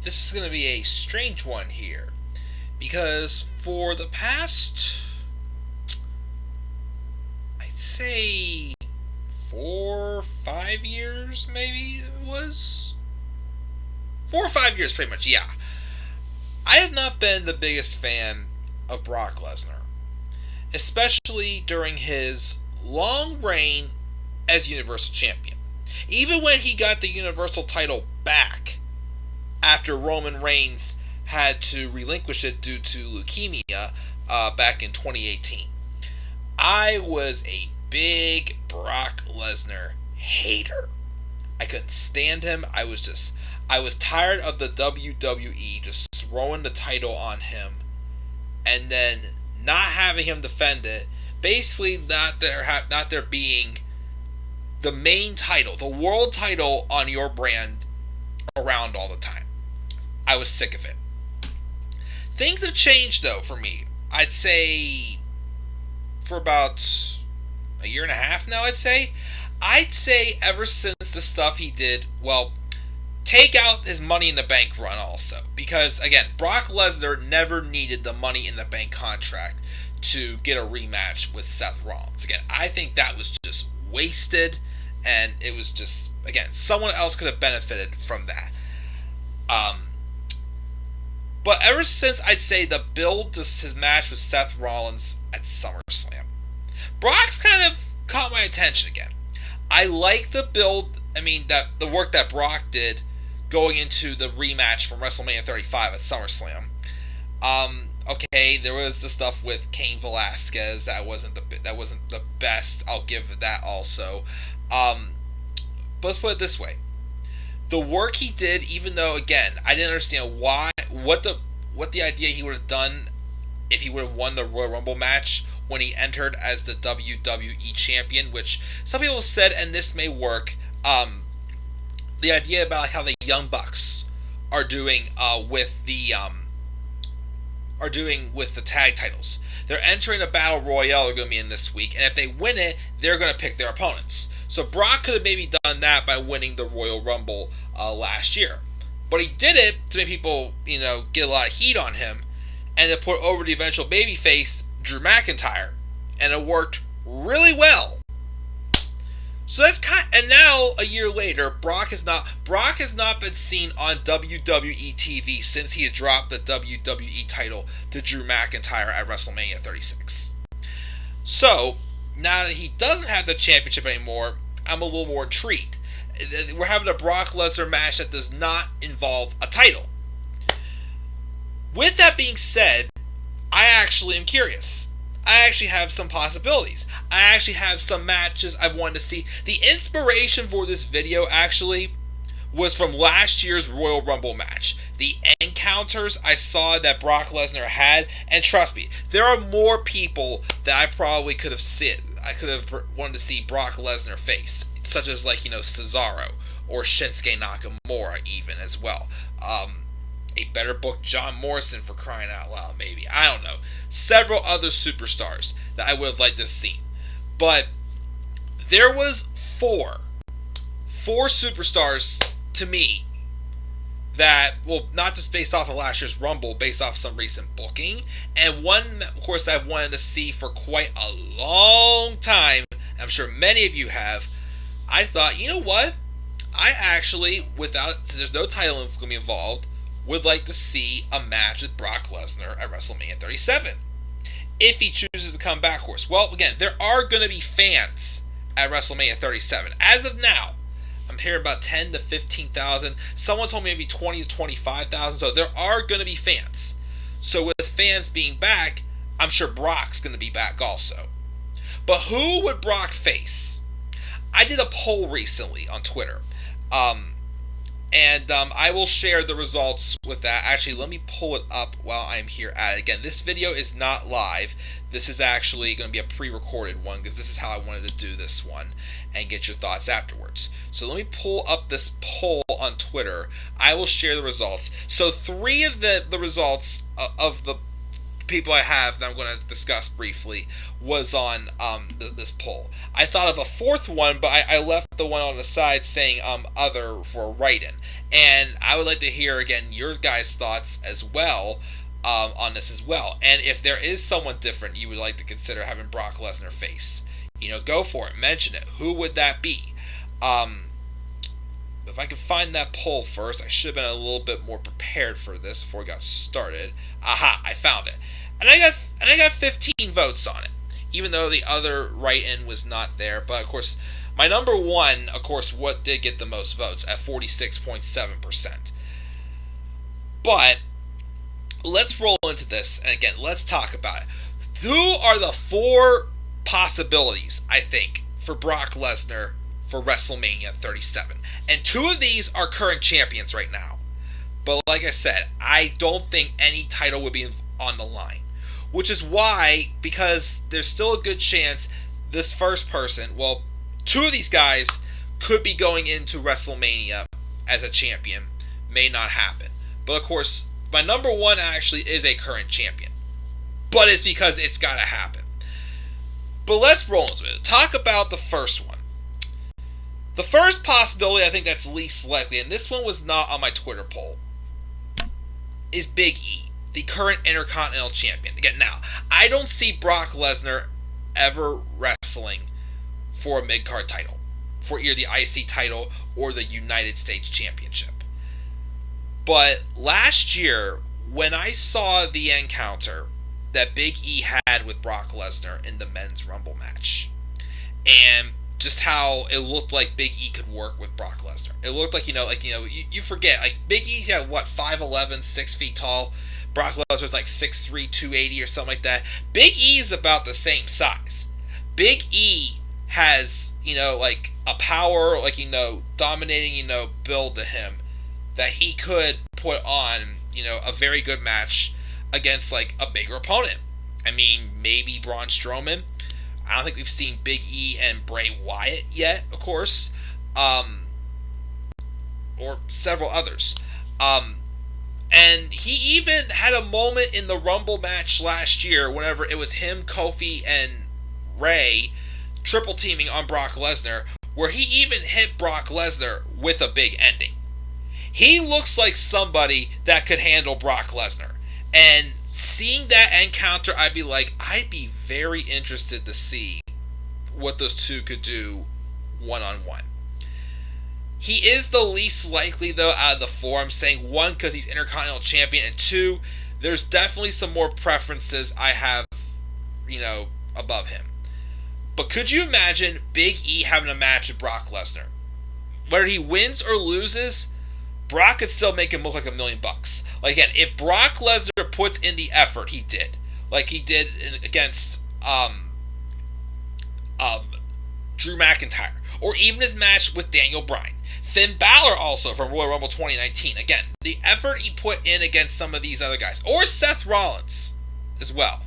this is going to be a strange one here. Because for the past, I'd say 4 or 5 years, maybe it was? 4 or 5 years, pretty much, yeah. I have not been the biggest fan of Brock Lesnar, especially during his long reign as Universal Champion. Even when he got the Universal title back after Roman Reigns had to relinquish it due to leukemia back in 2018. I was a big Brock Lesnar hater. I couldn't stand him. I was tired of the WWE just throwing the title on him and then not having him defend it. Basically, not there being the main title, the world title on your brand around all the time. I was sick of it. Things have changed, though, for me. I'd say for about a year and a half now, I'd say ever since the stuff he did, well, take out his Money in the Bank run also. Because, again, Brock Lesnar never needed the Money in the Bank contract to get a rematch with Seth Rollins. Again, I think that was just wasted, and it was just, again, someone else could have benefited from that. But ever since, I'd say, the build to his match with Seth Rollins at SummerSlam, Brock's kind of caught my attention again. I like the build, the work that Brock did going into the rematch from WrestleMania 35 at SummerSlam. Okay, there was the stuff with Cain Velasquez that wasn't the best. I'll give that also. But let's put it this way: the work he did, even though again I didn't understand what the idea he would have done if he would have won the Royal Rumble match when he entered as the WWE champion, which some people said, and this may work. The idea about how the Young Bucks are doing with the tag titles. They're entering a battle royale they're going to be in this week, and if they win it, they're going to pick their opponents. So Brock could have maybe done that by winning the Royal Rumble last year, but he did it to make people get a lot of heat on him, and to put over the eventual babyface Drew McIntyre, and it worked really well. So that's and now a year later, Brock has not been seen on WWE TV since he had dropped the WWE title to Drew McIntyre at WrestleMania 36. So now that he doesn't have the championship anymore, I'm a little more intrigued. We're having a Brock Lesnar match that does not involve a title. With that being said, I actually am curious. I actually have some possibilities. I actually have some matches I've wanted to see. The inspiration for this video actually was from last year's Royal Rumble match. The encounters I saw that Brock Lesnar had, and trust me, there are more people that I probably could have seen. I could have wanted to see Brock Lesnar face, such as Cesaro or Shinsuke Nakamura even as well. A better book John Morrison, for crying out loud, maybe. I don't know. Several other superstars that I would have liked to see. But there was four superstars to me that, well, not just based off of last year's Rumble, based off some recent booking, and one, of course, I've wanted to see for quite a long time. I'm sure many of you have. I thought, you know what? I actually, since there's no title going to be involved, would like to see a match with Brock Lesnar at WrestleMania 37. If he chooses to come back, of course. Well, again, there are going to be fans at WrestleMania 37. As of now, I'm hearing about 10 to 15,000. Someone told me maybe 20 to 25,000. So there are going to be fans. So with fans being back, I'm sure Brock's going to be back also. But who would Brock face? I did a poll recently on Twitter. And I will share the results with that. Actually, let me pull it up while I'm here at it. Again, this video is not live. This is actually going to be a pre-recorded one because this is how I wanted to do this one and get your thoughts afterwards. So let me pull up this poll on Twitter. I will share the results. So 3 of the results of the people I have that I'm going to discuss briefly was on this poll. I thought of a fourth one, but I left the one on the side saying other for write-in. And I would like to hear, again, your guys' thoughts as well on this as well. And if there is someone different you would like to consider having Brock Lesnar face, go for it. Mention it. Who would that be? If I could find that poll first, I should have been a little bit more prepared for this before we got started. Aha, I found it. And I got 15 votes on it, even though the other write-in was not there. But, of course, my number one, of course, what did get the most votes at 46.7%. But let's roll into this, and again, let's talk about it. Who are the 4 possibilities, I think, for Brock Lesnar for WrestleMania 37? And 2 of these are current champions right now. But like I said, I don't think any title would be on the line. Which is why, because there's still a good chance this first person, well, 2 of these guys could be going into WrestleMania as a champion. May not happen. But of course, my number one actually is a current champion. But it's because it's got to happen. But let's roll into it. Talk about the first one. The first possibility, I think that's least likely, and this one was not on my Twitter poll, is Big E, the current Intercontinental Champion. Again, now, I don't see Brock Lesnar ever wrestling for a mid-card title, for either the IC title or the United States Championship. But last year, when I saw the encounter that Big E had with Brock Lesnar in the Men's Rumble match, and just how it looked like Big E could work with Brock Lesnar. It looked like, you forget, like, Big E's 5'11", 6 feet tall. Brock Lesnar's like 6'3", 280 or something like that. Big E's about the same size. Big E has, a power, dominating, build to him that he could put on, a very good match against, like, a bigger opponent. I mean, maybe Braun Strowman. I don't think we've seen Big E and Bray Wyatt yet, of course, or several others. And he even had a moment in the Rumble match last year whenever it was him, Kofi, and Ray triple teaming on Brock Lesnar, where he even hit Brock Lesnar with a big ending. He looks like somebody that could handle Brock Lesnar. And seeing that encounter, I'd be very interested to see what those 2 could do one-on-one. He is the least likely, though, out of the 4. I'm saying 1, because he's Intercontinental Champion, and 2, there's definitely some more preferences I have, above him. But could you imagine Big E having a match with Brock Lesnar? Whether he wins or loses, Brock could still make him look like $1 million. Like, again, if Brock Lesnar puts in the effort he did, like he did against Drew McIntyre, or even his match with Daniel Bryan, Finn Balor also from Royal Rumble 2019. Again, the effort he put in against some of these other guys, or Seth Rollins as well.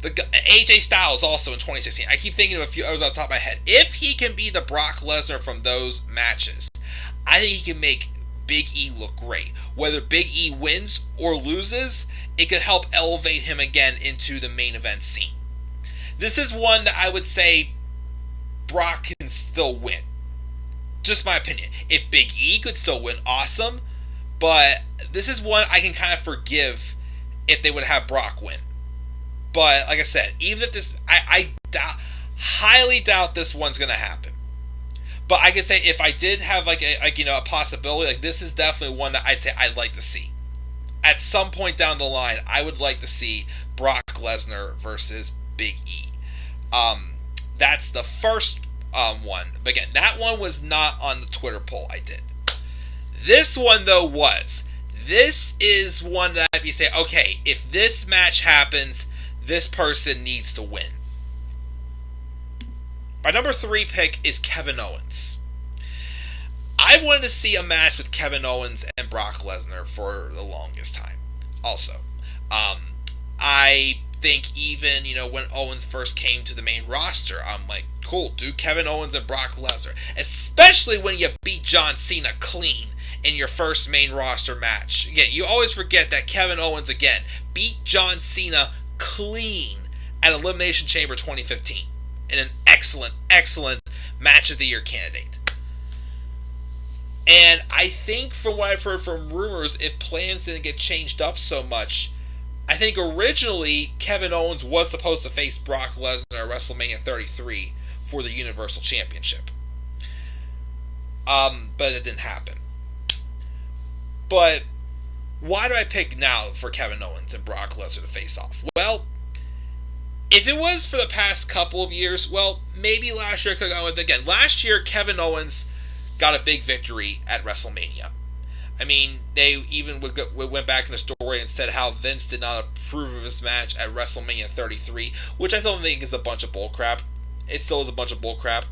AJ Styles also in 2016. I keep thinking of a few others on the top of my head. If he can be the Brock Lesnar from those matches, I think he can make Big E look great. Whether Big E wins or loses, it could help elevate him again into the main event scene. This is one that I would say Brock can still win. Just my opinion. If Big E could still win, awesome. But this is one I can kind of forgive if they would have Brock win. But like I said, even if this, I highly doubt this one's going to happen. But I could say if I did have a possibility, like this is definitely one that I'd say I'd like to see. At some point down the line, I would like to see Brock Lesnar versus Big E. That's the first one. But again, that one was not on the Twitter poll I did. This one, though, was. This is one that I'd be saying, okay, if this match happens, this person needs to win. My number 3 pick is Kevin Owens. I wanted to see a match with Kevin Owens and Brock Lesnar for the longest time. Also, I think even, when Owens first came to the main roster, I'm like, cool, do Kevin Owens and Brock Lesnar. Especially when you beat John Cena clean in your first main roster match. Again, you always forget that Kevin Owens, again, beat John Cena clean at Elimination Chamber 2015 in an excellent, excellent Match of the Year candidate. And I think from what I've heard from rumors, if plans didn't get changed up so much, I think originally Kevin Owens was supposed to face Brock Lesnar at WrestleMania 33 for the Universal Championship. But it didn't happen. But why do I pick now for Kevin Owens and Brock Lesnar to face off? Well, if it was for the past couple of years, well, maybe last year I could have gone with it again. Last year, Kevin Owens got a big victory at WrestleMania. I mean, they even went back in the story and said how Vince did not approve of his match at WrestleMania 33, which I don't think is a bunch of bullcrap. It still is a bunch of bullcrap.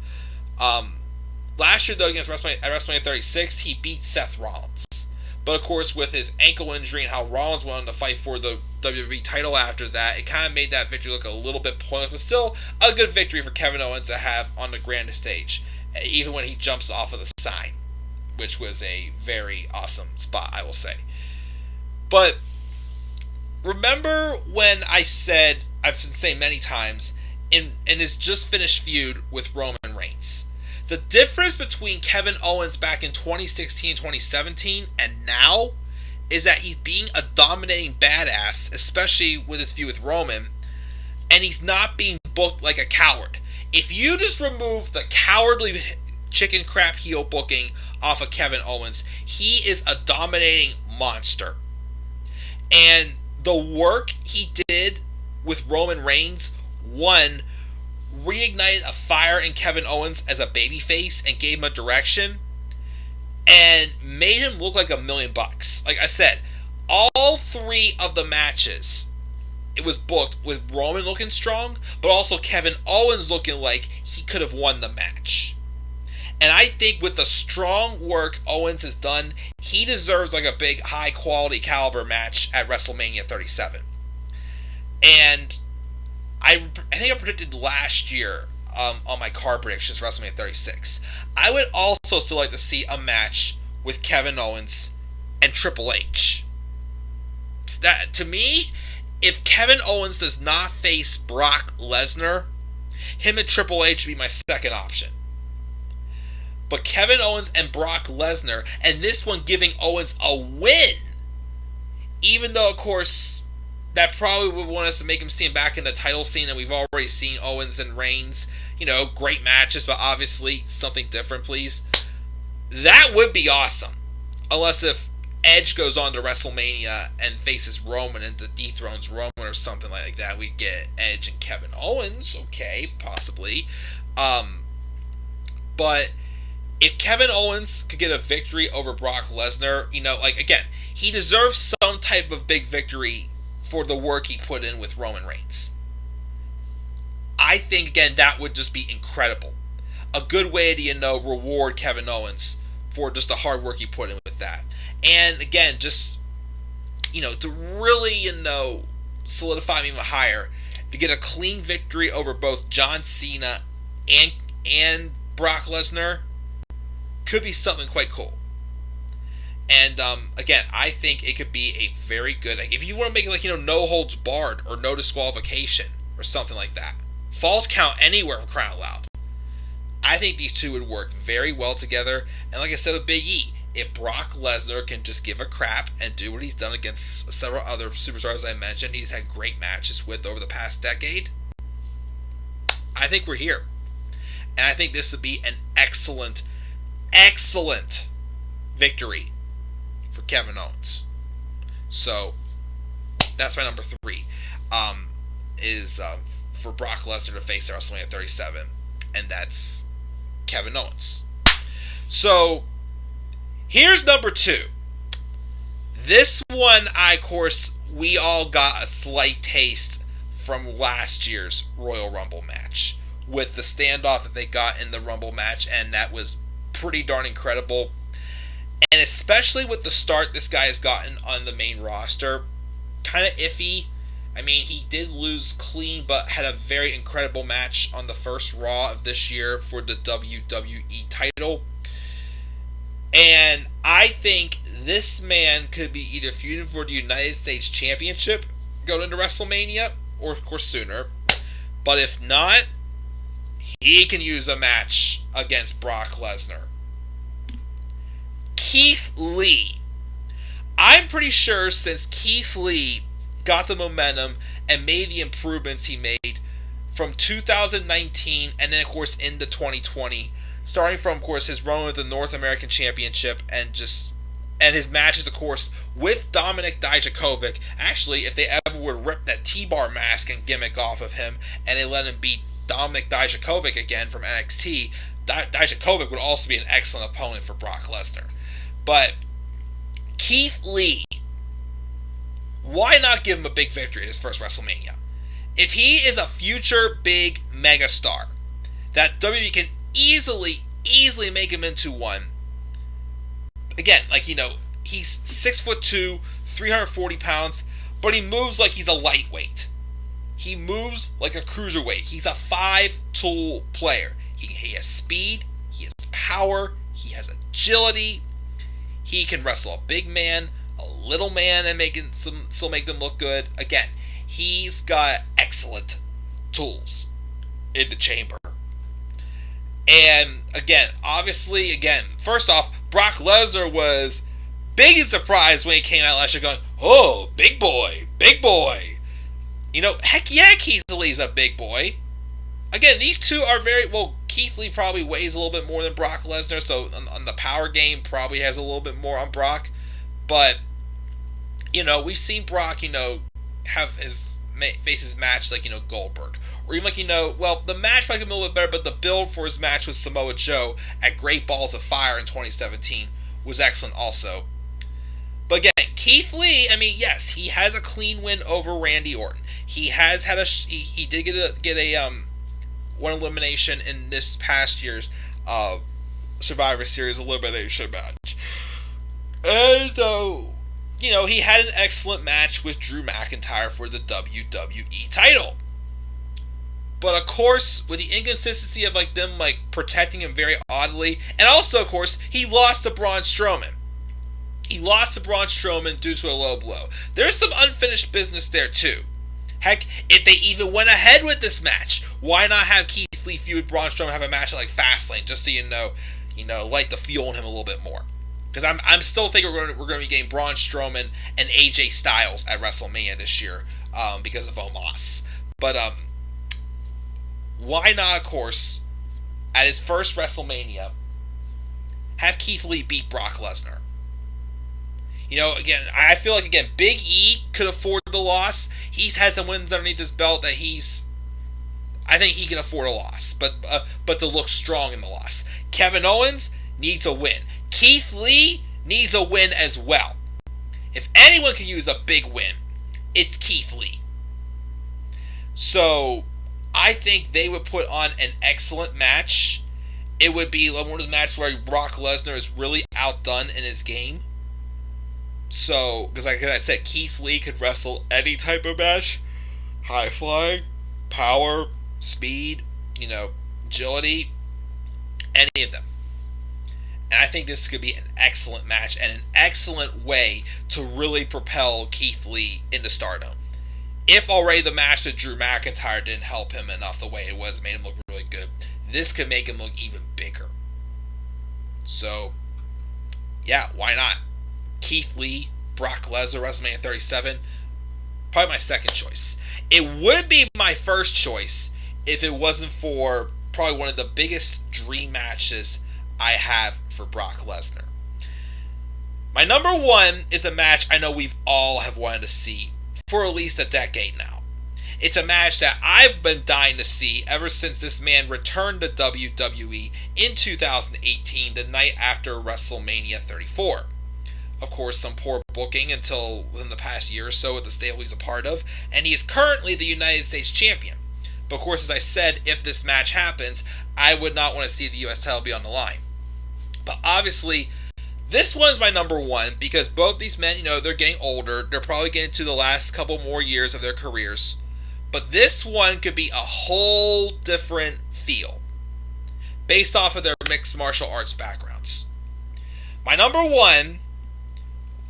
Last year, though, at WrestleMania 36, he beat Seth Rollins. But, of course, with his ankle injury and how Rollins wanted to fight for the WWE title after that, it kind of made that victory look a little bit pointless, but still a good victory for Kevin Owens to have on the grandest stage, even when he jumps off of the sign, which was a very awesome spot, I will say. But remember when I said, I've been saying many times, in his just finished feud with Roman Reigns, the difference between Kevin Owens back in 2016 and 2017 and now is that he's being a dominating badass, especially with his feud with Roman, and he's not being booked like a coward. If you just remove the cowardly chicken crap heel booking off of Kevin Owens, he is a dominating monster. And the work he did with Roman Reigns, one, reignited a fire in Kevin Owens as a babyface and gave him a direction, and made him look like $1,000,000. Like I said, all three of the matches, it was booked with Roman looking strong, but also Kevin Owens looking like he could have won the match. And I think with the strong work Owens has done, he deserves like a big, high-quality caliber match at WrestleMania 37. And I think I predicted last year on my card predictions for WrestleMania 36. I would also still like to see a match with Kevin Owens and Triple H. That, to me, if Kevin Owens does not face Brock Lesnar, him and Triple H would be my second option. But Kevin Owens and Brock Lesnar, and this one giving Owens a win, even though, of course, that probably would want us to make him seem back in the title scene, and we've already seen Owens and Reigns, great matches, but obviously something different, please. That would be awesome. Unless if Edge goes on to WrestleMania and faces Roman and dethrones Roman or something like that, we get Edge and Kevin Owens, okay, possibly. But if Kevin Owens could get a victory over Brock Lesnar, again, he deserves some type of big victory for the work he put in with Roman Reigns. I think, again, that would just be incredible. A good way to, reward Kevin Owens for just the hard work he put in with that. And, again, just, to really, solidify him even higher, to get a clean victory over both John Cena and Brock Lesnar could be something quite cool. And, again, I think it could be a very good, if you want to make it no holds barred or no disqualification or something like that. Falls count anywhere, for crying out loud. I think these two would work very well together. And like I said with Big E, if Brock Lesnar can just give a crap and do what he's done against several other superstars I mentioned, he's had great matches with over the past decade, I think we're here. And I think this would be an excellent, excellent victory for Kevin Owens. So that's my number 3. Is for Brock Lesnar to face at WrestleMania 37, and that's Kevin Owens. So here's number 2. This one, of course, we all got a slight taste from last year's Royal Rumble match with the standoff that they got in the Rumble match, and that was pretty darn incredible. And especially with the start this guy has gotten on the main roster, kind of iffy. I mean, he did lose clean, but had a very incredible match on the first Raw of this year for the WWE title. And I think this man could be either feuding for the United States Championship going into WrestleMania, or of course sooner. But if not, he can use a match against Brock Lesnar. Keith Lee. I'm pretty sure since Keith Lee got the momentum and made the improvements he made from 2019 and then of course into 2020, starting from of course his run with the North American Championship and his matches of course with Dominik Dijakovic. Actually, if they ever would rip that T-bar mask and gimmick off of him and they let him beat Dominik Dijakovic again from NXT, Dijakovic would also be an excellent opponent for Brock Lesnar. But Keith Lee, why not give him a big victory at his first WrestleMania? If he is a future big megastar, that WWE can easily make him into one. Again, he's 6'2", 340 pounds, but he moves like he's a lightweight. He moves like a cruiserweight. He's a 5-tool player. He has speed, he has power, he has agility. He can wrestle a big man, a little man, and still make them look good. Again, he's got excellent tools in the chamber. And again, first off, Brock Lesnar was big and surprised when he came out last year going, "Oh, big boy, big boy." Heck yeah, Keith Lee's a big boy. Again, these two are Keith Lee probably weighs a little bit more than Brock Lesnar, so on the power game probably has a little bit more on Brock. But, we've seen Brock, have his faces matched like, Goldberg. Or even the match might be a little bit better, but the build for his match with Samoa Joe at Great Balls of Fire in 2017 was excellent also. But again, Keith Lee, yes, he has a clean win over Randy Orton. He has had he did get a one elimination in this past year's Survivor Series elimination match. And, he had an excellent match with Drew McIntyre for the WWE title. But, of course, with the inconsistency of, them, protecting him very oddly, and also, of course, he lost to Braun Strowman. He lost to Braun Strowman due to a low blow. There's some unfinished business there, too. Heck, if they even went ahead with this match, why not have Keith Lee feud Braun Strowman have a match at Fastlane, just so light the fuel in him a little bit more? Because I'm still thinking we're going to be getting Braun Strowman and AJ Styles at WrestleMania this year because of Omos. But why not, of course, at his first WrestleMania, have Keith Lee beat Brock Lesnar? Again, I feel like, Big E could afford the loss. He's had some wins underneath his belt that I think he can afford a loss, but to look strong in the loss. Kevin Owens needs a win. Keith Lee needs a win as well. If anyone can use a big win, it's Keith Lee. So, I think they would put on an excellent match. It would be one of those matches where Brock Lesnar is really outdone in his game. So, because like I said, Keith Lee could wrestle any type of match. High flying, power, speed, agility, any of them. And I think this could be an excellent match and an excellent way to really propel Keith Lee into stardom. If already the match with Drew McIntyre didn't help him enough the way it was, made him look really good, this could make him look even bigger. So, yeah, why not? Keith Lee, Brock Lesnar, WrestleMania 37, probably my second choice. It would be my first choice if it wasn't for probably one of the biggest dream matches I have for Brock Lesnar. My number one is a match I know we've all have wanted to see for at least a decade now. It's a match that I've been dying to see ever since this man returned to WWE in 2018, the night after WrestleMania 34. Of course, some poor booking until within the past year or so with the stable he's a part of, and he is currently the United States Champion. But of course, as I said, if this match happens, I would not want to see the US title be on the line. But obviously, this one's my number one because both these men, they're getting older. They're probably getting to the last couple more years of their careers. But this one could be a whole different feel based off of their mixed martial arts backgrounds. My number one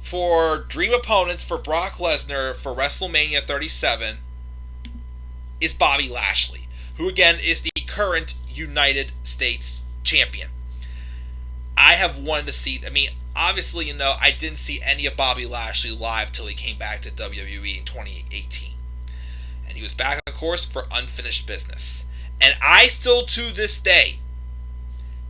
for dream opponents for Brock Lesnar for WrestleMania 37 is Bobby Lashley, who again is the current United States champion. I have wanted to see, obviously, I didn't see any of Bobby Lashley live till he came back to WWE in 2018. And he was back, of course, for unfinished business. And I still, to this day,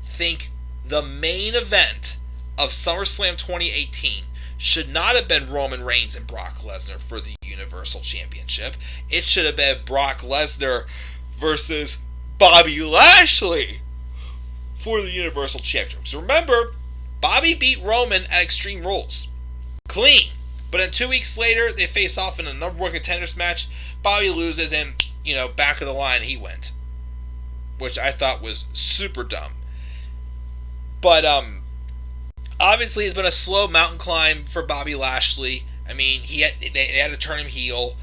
think the main event of SummerSlam 2018 should not have been Roman Reigns and Brock Lesnar for the Universal Championship. It should have been Brock Lesnar versus Bobby Lashley for the Universal Championship. So remember, Bobby beat Roman at Extreme Rules. Clean. But then 2 weeks later, they face off in a number one contenders match. Bobby loses and, back of the line he went. Which I thought was super dumb. But, obviously, it's been a slow mountain climb for Bobby Lashley. They had to turn him heel.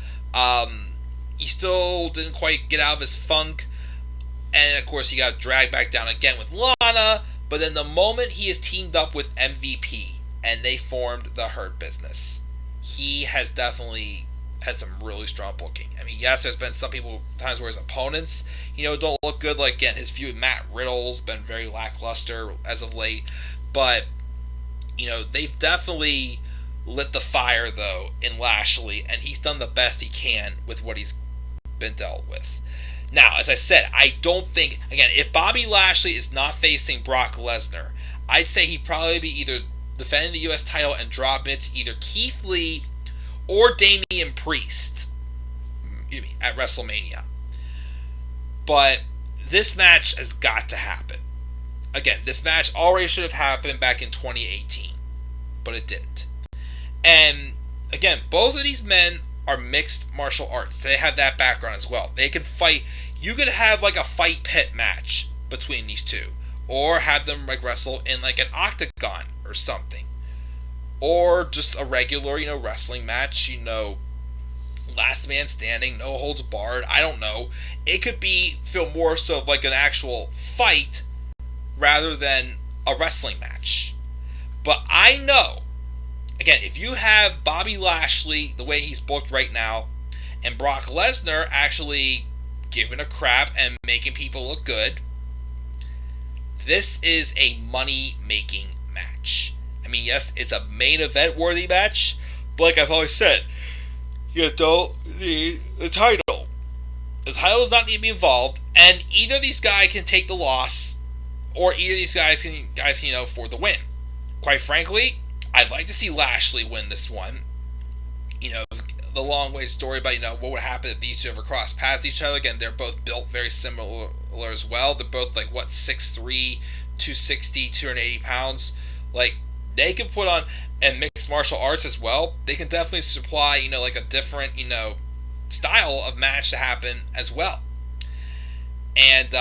He still didn't quite get out of his funk. And, of course, he got dragged back down again with Lana. But then the moment he is teamed up with MVP and they formed the Hurt Business, he has definitely had some really strong booking. Yes, there's been some times where his opponents, don't look good. Like, again, his feud with Matt Riddle's been very lackluster as of late. But, they've definitely lit the fire, though, in Lashley. And he's done the best he can with what he's been dealt with. Now, as I said, I don't think, again, if Bobby Lashley is not facing Brock Lesnar, I'd say he'd probably be either defending the U.S. title and dropping it to either Keith Lee or Damian Priest at WrestleMania. But this match has got to happen. Again, this match already should have happened back in 2018, but it didn't. And, again, both of these men are mixed martial arts. They have that background as well. They can fight. You could have like a fight pit match between these two, or have them wrestle in like an octagon or something, or just a regular wrestling match. Last man standing, no holds barred. I don't know. It could feel more so of like an actual fight rather than a wrestling match. But I know, again, if you have Bobby Lashley the way he's booked right now, and Brock Lesnar actually giving a crap and making people look good, this is a money-making match. Yes, it's a main event worthy match, but like I've always said, you don't need the title. The title does not need to be involved, and either of these guys can take the loss, or either of these guys can for the win. Quite frankly, I'd like to see Lashley win this one. The long way story about, what would happen if these two ever cross paths each other. Again, they're both built very similar as well. They're both 6'3", 260, 280 pounds. They can put on, and mixed martial arts as well, they can definitely supply, a different, style of match to happen as well. And,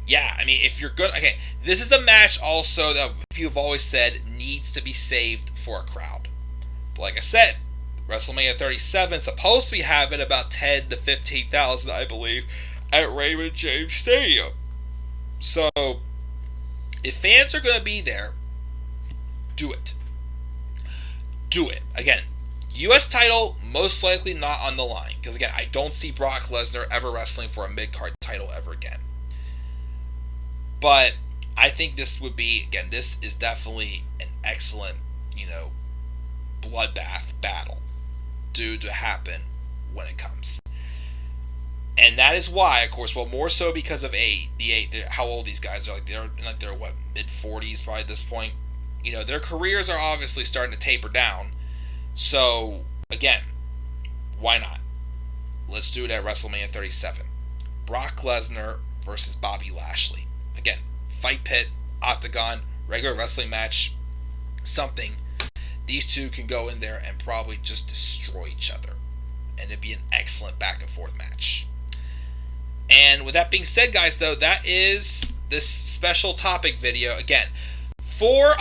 if you're good, okay, this is a match also that people have always said needs to be saved for a crowd. But like I said, WrestleMania 37 is supposed to be having about 10 to 15,000, I believe, at Raymond James Stadium. So, if fans are going to be there, do it. Do it. Again, U.S. title most likely not on the line. Because again, I don't see Brock Lesnar ever wrestling for a mid-card title ever again. But I think this would be, again, this is definitely an excellent, bloodbath battle due to happen when it comes. And that is why, of course, more so because of how old these guys are. They're mid-40s probably at this point. Their careers are obviously starting to taper down. So, again, why not? Let's do it at WrestleMania 37. Brock Lesnar versus Bobby Lashley. Again, fight pit, octagon, regular wrestling match, something. These two can go in there and probably just destroy each other. And it'd be an excellent back and forth match. And with that being said, guys, though, that is this special topic video. Again, 4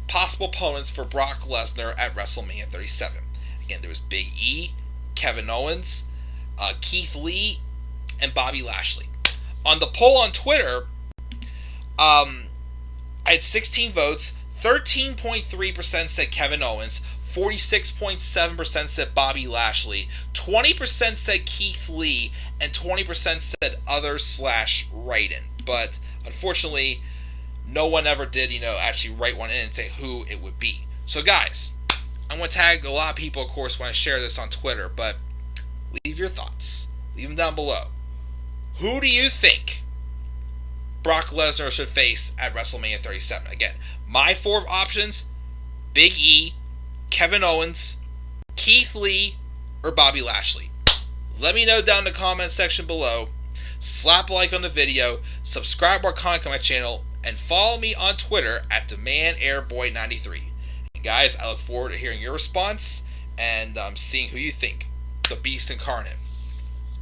possible opponents for Brock Lesnar at WrestleMania 37. Again, there was Big E, Kevin Owens, Keith Lee, and Bobby Lashley. On the poll on Twitter, I had 16 votes. 13.3% said Kevin Owens, 46.7% said Bobby Lashley, 20% said Keith Lee, and 20% said other/write-in. But unfortunately, no one ever did, actually write one in and say who it would be. So guys, I'm going to tag a lot of people, of course, when I share this on Twitter, but leave your thoughts. Leave them down below. Who do you think Brock Lesnar should face at WrestleMania 37? Again, my 4 options: Big E, Kevin Owens, Keith Lee, or Bobby Lashley. Let me know down in the comment section below. Slap a like on the video, subscribe or comment on my channel, and follow me on Twitter at DemandAirBoy93. And guys, I look forward to hearing your response and seeing who you think the Beast Incarnate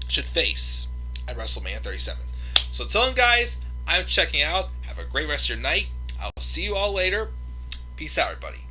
should face at WrestleMania 37. So until then, guys, I'm checking out. Have a great rest of your night. I'll see you all later. Peace out, everybody.